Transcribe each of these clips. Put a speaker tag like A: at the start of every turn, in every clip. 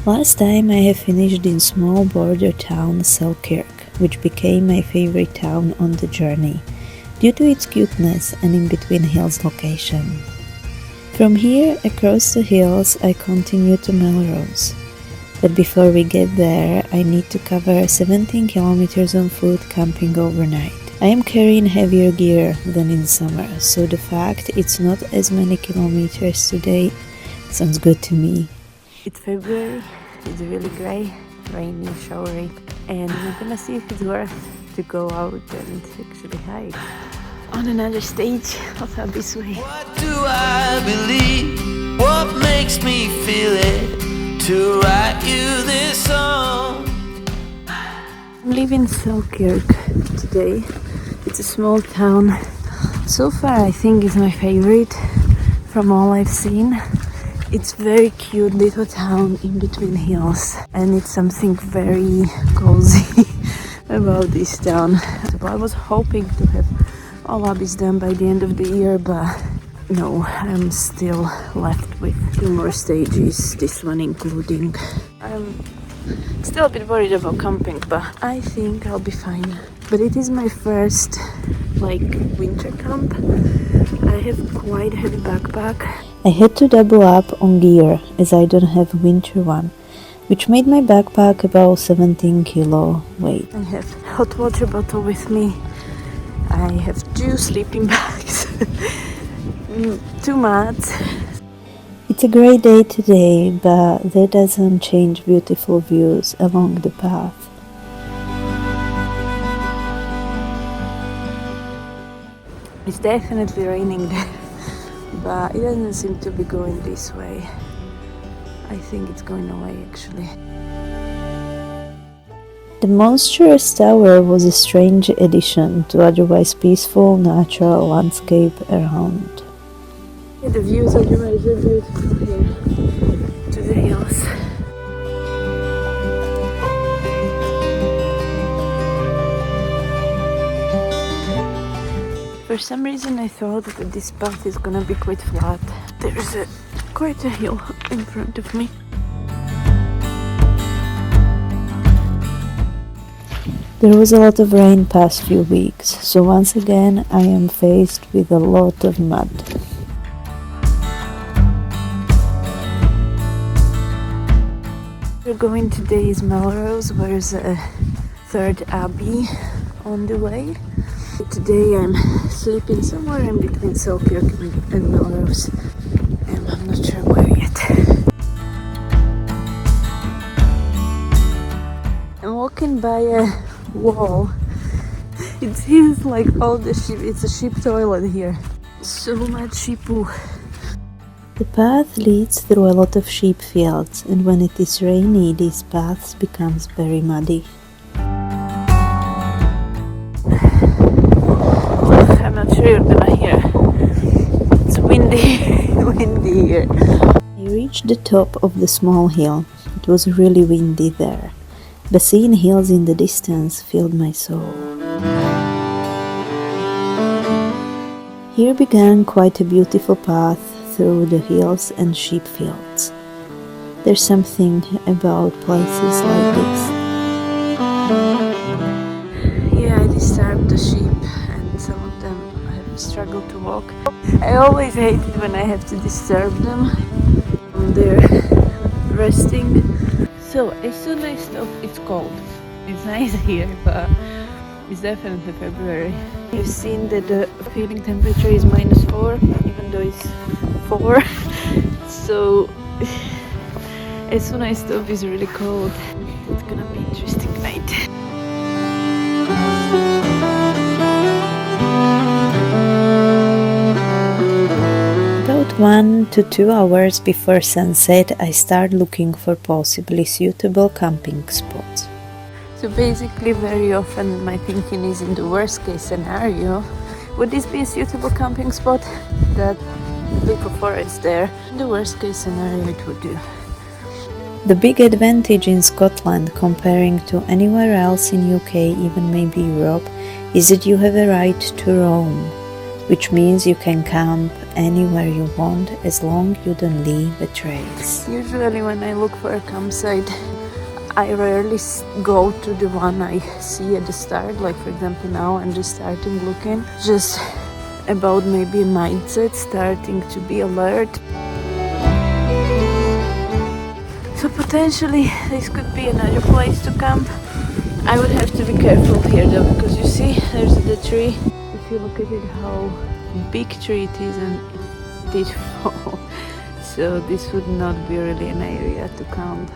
A: Last time I have finished in small border town Selkirk, which became my favorite town on the journey, due to its cuteness and in between hills location. From here, across the hills, I continue to Melrose. But before we get there, I need to cover 17 kilometers on foot camping overnight. I am carrying heavier gear than in summer, so the fact it's not as many kilometers today sounds good to me. It's February, it's really grey, rainy, showery, and we're gonna see if it's worth to go out and actually hike on another stage of Abbeys Way.
B: What do I believe? What makes me feel it to write you this song?
A: I'm leaving Selkirk today. It's a small town. So far I think it's my favorite from all I've seen. It's very cute little town in between hills, and it's something very cozy about this town. So I was hoping to have all Abbeys done by the end of the year, but no, I'm still left with 2 more stages, this one including. I'm still a bit worried about camping, but I think I'll be fine. But it is my first winter camp. I have quite a heavy backpack. I had to double up on gear as I don't have a winter one, which made my backpack about 17 kilo weight. I have hot water bottle with me. I have 2 sleeping bags, 2 mats. It's a great day today, but that doesn't change beautiful views along the path. It's definitely raining there, but it doesn't seem to be going this way. I think it's going away actually. The monstrous tower was a strange addition to otherwise peaceful natural landscape around. Yeah, the views otherwise are beautiful here to the hills. For some reason I thought that this path is gonna be quite flat. There's quite a hill in front of me. There was a lot of rain past few weeks, so once again I am faced with a lot of mud. We're going today is Melrose, where is a 3rd Abbey on the way. Today I'm sleeping somewhere in between Selkirk and Melrose, and I'm not sure where yet. I'm walking by a wall. It seems like all the sheep, it's a sheep toilet here. So much sheep poo. The path leads through a lot of sheep fields, and when it is rainy these paths becomes very muddy. I'm not sure you're gonna hear. It's windy, windy here. I reached the top of the small hill. It was really windy there, but seeing hills in the distance filled my soul. Here began quite a beautiful path through the hills and sheep fields. There's something about places like this. Yeah, I disturbed the sheep, and some of them have struggled to walk. I always hate it when I have to disturb them. They're resting. So as soon as I stop, it's cold. It's nice here, but it's definitely February. You've seen that the feeling temperature is -4, even though it's 4. So as soon as I stop, it's really cold. It's gonna be an interesting night. About 1 to 2 hours before sunset, I start looking for possibly suitable camping spots. So basically very often my thinking is in the worst case scenario, would this be a suitable camping spot? That little forest there. In the worst case scenario it would do. The big advantage in Scotland comparing to anywhere else in UK, even maybe Europe, is that you have a right to roam. which means you can camp anywhere you want as long you don't leave a trace. Usually when I look for a campsite, I rarely go to the one I see at the start. Like for example now I'm just starting looking, just about maybe mindset, starting to be alert. So potentially this could be another place to camp. I would have to be careful here though, because you see there's the tree. If you look at it, how big tree it is, and it did fall. So this would not be really an area to camp.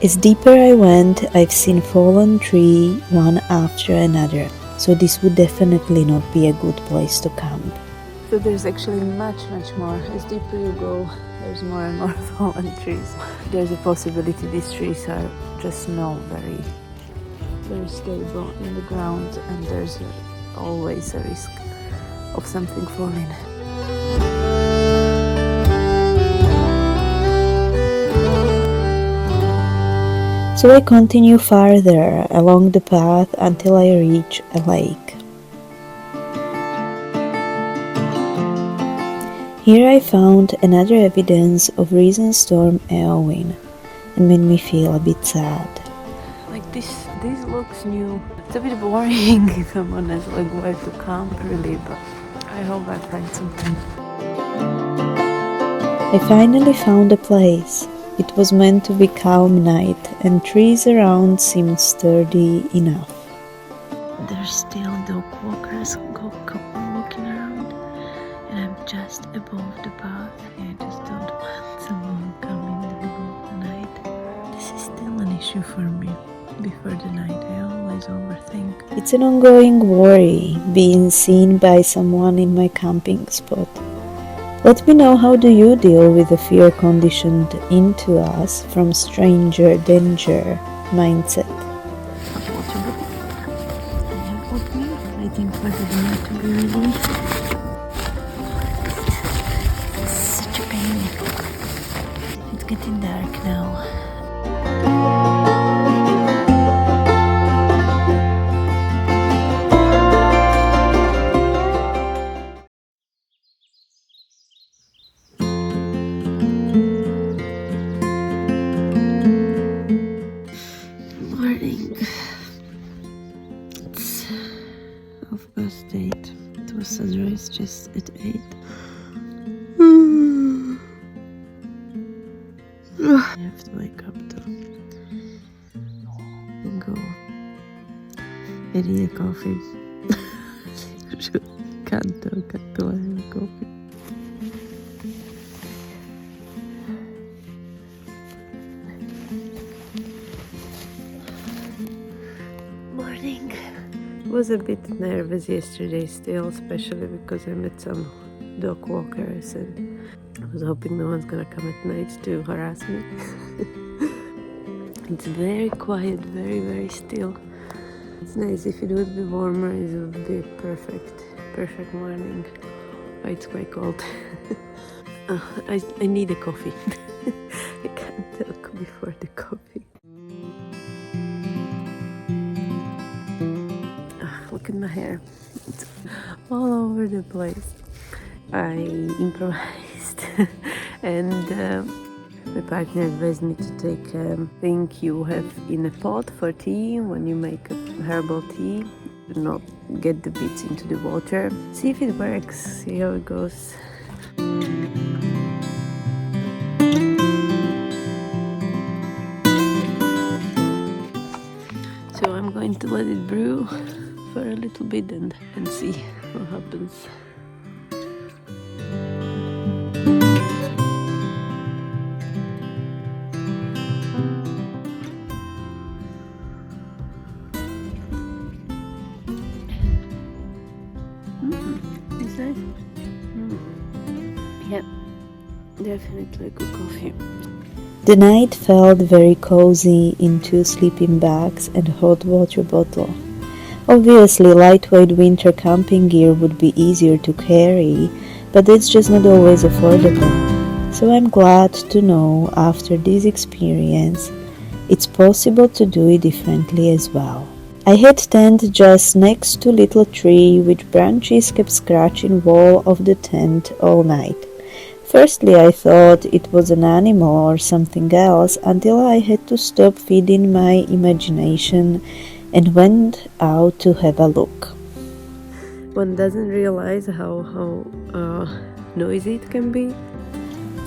A: As deeper I went, I've seen fallen tree one after another, so this would definitely not be a good place to camp. So there's actually much more. As deeper you go, there's more and more fallen trees. There's a possibility these trees are just not very stable in the ground, and there's always a risk of something falling. So I continue farther along the path until I reach a lake. Here I found another evidence of recent storm eowyn, and made me feel a bit sad. Like this looks new. It's a bit boring if I'm honest, like where to camp really, but I hope I find something. I finally found a place. It was meant to be calm night, and trees around seemed sturdy enough. There's still dog walkers walking around, and I'm just above the path. I just don't want someone coming in the middle of the night. This is still an issue for me. Before the night, I always overthink. It's an ongoing worry, being seen by someone in my camping spot. Let me know, how do you deal with the fear conditioned into us from stranger danger mindset? I have with me, waiting for the dinner to be ready. It's such a pain. It's getting dark now. Sunrise just at 8. I have to wake up though and go. I need a coffee. Can't talk until I have a coffee. Morning. Was a bit nervous yesterday still, especially because I met some dog walkers and I was hoping no one's gonna come at night to harass me. It's very quiet, very still. It's nice. If it would be warmer, it would be perfect morning. But it's quite cold. I need a coffee. I can't talk before the coffee. Look at my hair, it's all over the place. I improvised and my partner advised me to take a thing you have in a pot for tea when you make a herbal tea. Do not get the bits into the water. See if it works, see how it goes. So I'm going to let it brew for a little bit and see what happens. Is that? Yep, definitely good coffee. The night felt very cozy in 2 sleeping bags and a hot water bottle. Obviously, lightweight winter camping gear would be easier to carry, but it's just not always affordable. So I'm glad to know after this experience, it's possible to do it differently as well. I had tent just next to little tree which branches kept scratching wall of the tent all night. Firstly I thought it was an animal or something else until I had to stop feeding my imagination and went out to have a look. One doesn't realize how noisy it can be.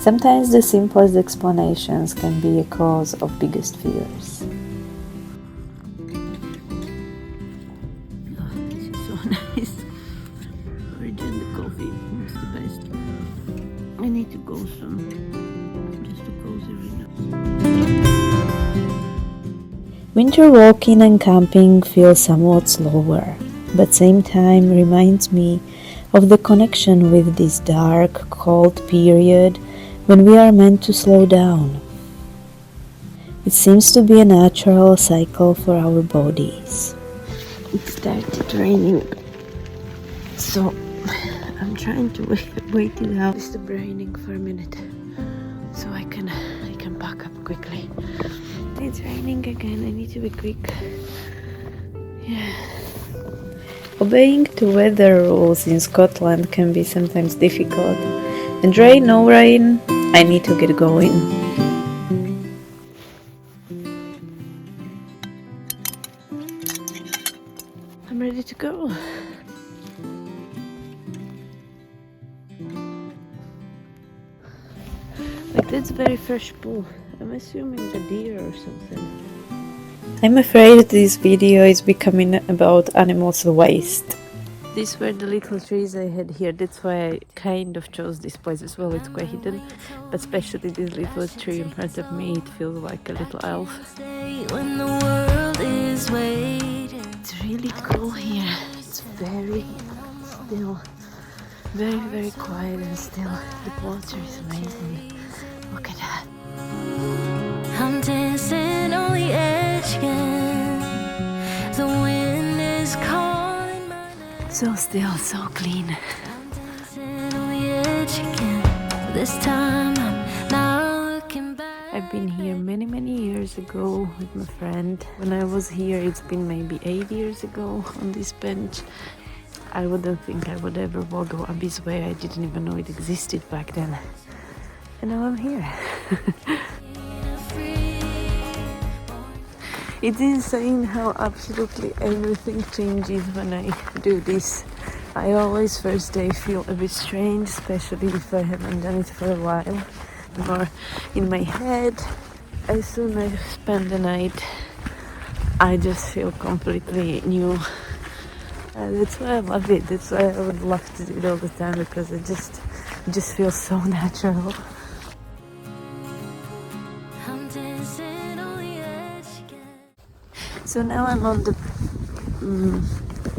A: Sometimes the simplest explanations can be a cause of biggest fears. Oh, this is so nice. Origin the coffee, it's the best. I need to go soon, just to cozy relax. Winter walking and camping feels somewhat slower, but same time reminds me of the connection with this dark, cold period when we are meant to slow down. It seems to be a natural cycle for our bodies. It started raining, so I'm trying to wait it out. Stop raining for a minute, so I can pack up quickly. It's raining again. I need to be quick. Yeah. Obeying to weather rules in Scotland can be sometimes difficult. And rain, no rain, I need to get going. I'm ready to go. Like, that's very fresh pool. I'm assuming a deer or something. I'm afraid this video is becoming about animals' waste. These were the little trees I had here. That's why I kind of chose this place as well. It's quite hidden, but especially this little tree in front of me, it feels like a little elf. When the world is waiting. It's really cool here. It's very still, very quiet and still. The water is amazing. Look at that. I'm dancing on the edge again. The wind is calling my name. So still, so clean. I'm dancing on the edge again. This time I'm not looking back. I've been here many years ago with my friend. When I was here, it's been maybe 8 years ago on this bench. I wouldn't think I would ever walk Abbeys Way. I didn't even know it existed back then. And now I'm here. It's insane how absolutely everything changes when I do this. I always first day feel a bit strange, especially if I haven't done it for a while. Or in my head, as soon as I spend the night, I just feel completely new. That's why I love it. That's why I would love to do it all the time, because it just feels so natural. So now I'm on the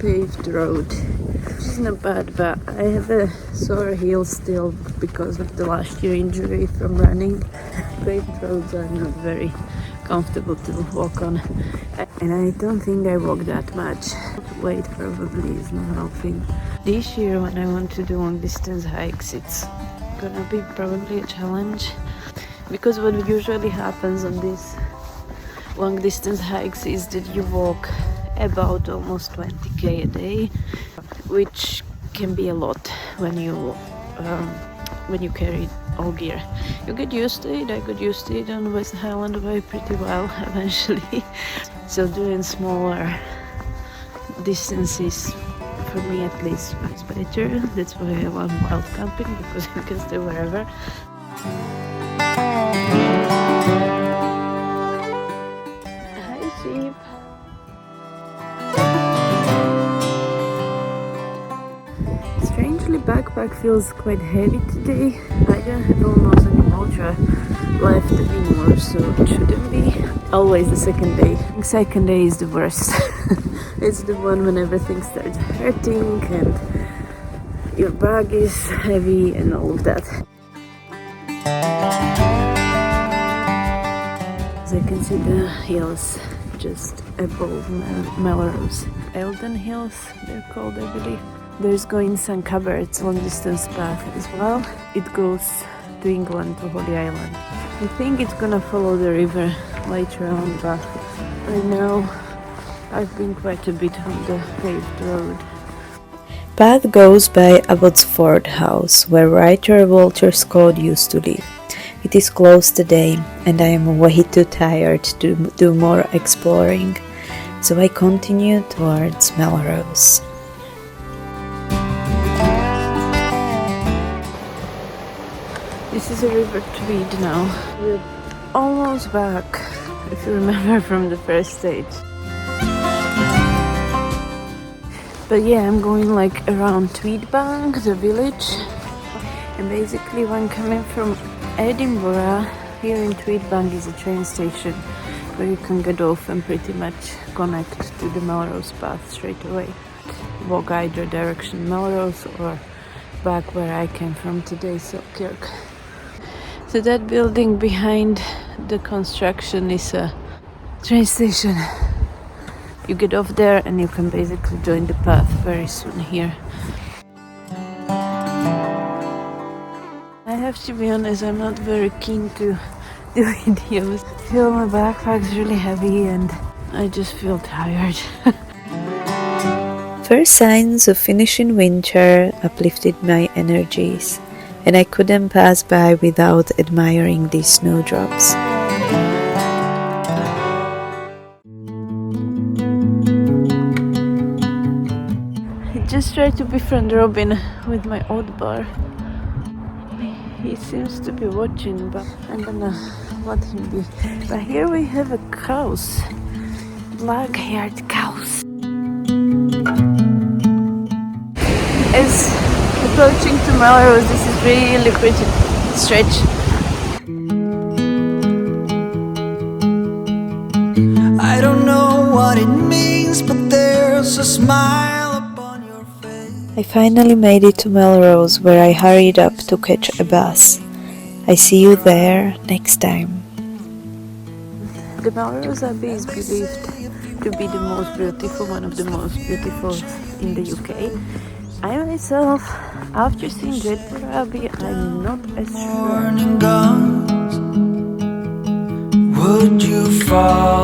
A: paved road, which is not bad, but I have a sore heel still because of the last year injury from running. Paved roads are not very comfortable to walk on, and I don't think I walk that much. Weight probably is not helping. This year when I want to do long distance hikes, it's gonna be probably a challenge, because what usually happens on this long distance hikes is that you walk about almost 20k a day, which can be a lot when you carry all gear. You get used to it. I got used to it on West Highland Way pretty well eventually. So doing smaller distances, for me at least, is better. That's why I love wild camping, because you can stay wherever. Sheep. Strangely, backpack feels quite heavy today. I don't have almost any ultra left anymore, so it shouldn't be. Always the second day. Second day is the worst. It's the one when everything starts hurting and your bag is heavy and all of that. As I can see the hills just above Melrose. Eldon Hills, they're called, I believe. There's going some cupboards long distance path as well. It goes to England, to Holy Island. I think it's gonna follow the river later on, but right now I've been quite a bit on the paved road.
C: Path goes by Abbotsford House, where writer Walter Scott used to live. It is closed today, and I am way too tired to do more exploring, so I continue towards Melrose.
A: This is a river Tweed now. We're almost back, if you remember from the first stage. But yeah, I'm going like around Tweed Bank, the village. And basically when coming from Edinburgh, here in Tweed Bank is a train station where you can get off and pretty much connect to the Melrose path straight away. Walk either direction Melrose or back where I came from today, Selkirk. So that building behind the construction is a train station. You get off there and you can basically join the path very soon here. I have to be honest, I'm not very keen to do videos. I feel my backpack's really heavy and I just feel tired.
C: First signs of finishing winter uplifted my energies, and I couldn't pass by without admiring these snowdrops.
A: Just try to befriend Robin with my old bar. He seems to be watching, but I'm gonna let him be. But here we have a cows, black-haired cows. As approaching to Melrose, this is really pretty stretch.
B: I don't know what it means, but there's a smile upon your face.
C: I finally made it to Melrose, where I hurried up to catch a bus. I see you there next time.
A: The Melrose Abbey is believed to be the most beautiful, one of the most beautiful in the UK. I myself, after seeing Jedburgh Abbey, I'm not as sure.
B: Morning guns, would you fall?